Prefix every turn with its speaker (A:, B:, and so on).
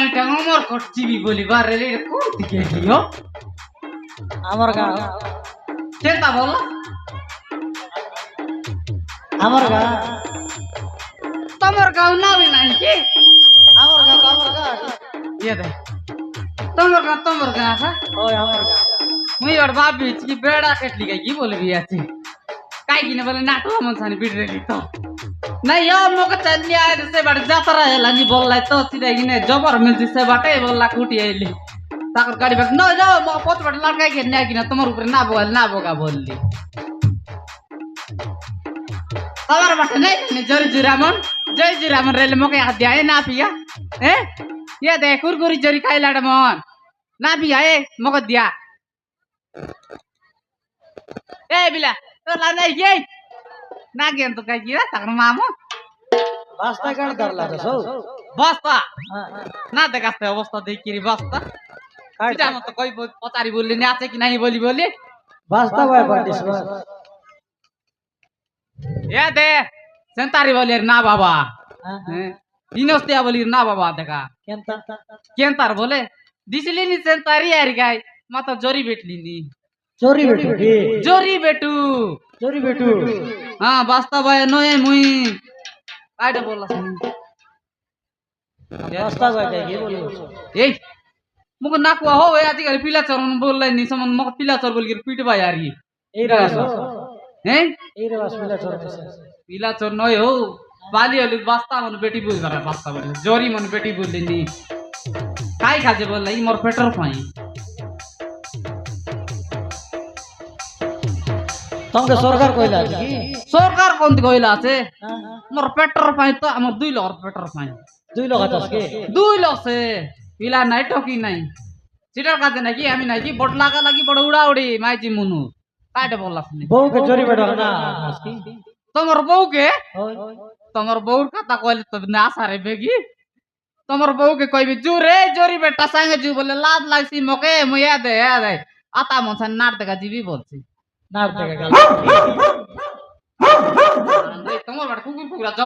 A: এটা আমার করছিবি বলি বারে রে কোন দিকে দিও
B: আমার গাঁ
A: কেতা বল
B: আমার গাঁ
A: তোমার গাঁও নাবি নাই কি
B: আমার গাঁ
A: ইয়ে দে তোমার গাঁ হ্যাঁ
B: ওই আমার গাঁ
A: मुई और भाभी की बेड़ा कटली गई की बोल भी आती काय की ने बोले नाटो मन सानी बिड़ रही तो नहीं यार मोके चलनी आए से बड़ जाता रहे लानी बोल लाई तो सीधा की ने जबर मिल से बाटे बोल ला कुटी आईली ताकर गाड़ी बैठ न जाओ मो पोत बड़ लड़का के ने की ना तुम्हारे ऊपर ना बोगा बोलली तवर बाटे नहीं जरी जुरामन जय जुरामन रेले मोके हाथ दिया ना पिया ए ये दे कुरकुरी जरी खाई लाडे मन ना पिया ए मोके दिया Eh bila, tu lana ye. Nagian tu kayak gila, tak mamu.
B: রাস্তা গাড় ধরলা তো সব
A: Basta. Na dekas te অবস্থা দেখি basta.
B: কাট
A: Tidak mau tu koi potari boleh ni আছে কি nahi boli boli.
B: বাস্তা ভাই পাটিস
A: Ya deh, sentari bolir na baba. Inostia bolir na baba deka.
B: কেনতা
A: Kentar boleh. Disili ni sentari hari gai. Mata jori betli ni.
B: চোরি বেটু কি
A: Jori betu.
B: চোরি বেটু
A: हाँ basta boy noe mui. Ada bola sini.
B: রাস্তা ভাই কি বলি
A: এই মুখ না কুয়া হো আজকাল পিলা চর বললাই নি সমান মুখ পিলা চর বলি পিট ভাই আর কি
B: এই রে বাস
A: হ্যাঁ
B: এই রে বাস মিলা চোর দিছে
A: পিলা চর নয় হো বালি হলি বাস্তা মন বেটি বুঝ ধরা বাস্তা বলি জরি মন বেটি বললি নি কাই খাজে বললাই মোর পেটর ফাই
B: তোমাকে সরকার কইলা কি
A: সরকার কোন কইলা আছে মোর পেটর ফাই তো আমার 2 লর পেটর ফাই
B: 2 লোক আছে আজকে
A: 2 লসে পিলা নাই টকি নাই সিটার কাজে নাকি আমি নাকি বড় লাগা লাগি বড় উড়া উড়ি মাইজি মুনু কাইটা বললাস নি
B: বউকে চোরি বেটু না আজকে
A: তোমার বউকে
B: ওই
A: তোমার বউর কথা কইলে তো না সারে বেগি তোমার বউকে কইবি জুরে জরি বেটা সঙ্গে জু বলে লাজ লাগছি মকে মুয়া দে আতা মনসান নাট দেখা দিবি বলছি
B: নার থেকে গেল
A: তোমার বাড়ি কুকুর কুকুরা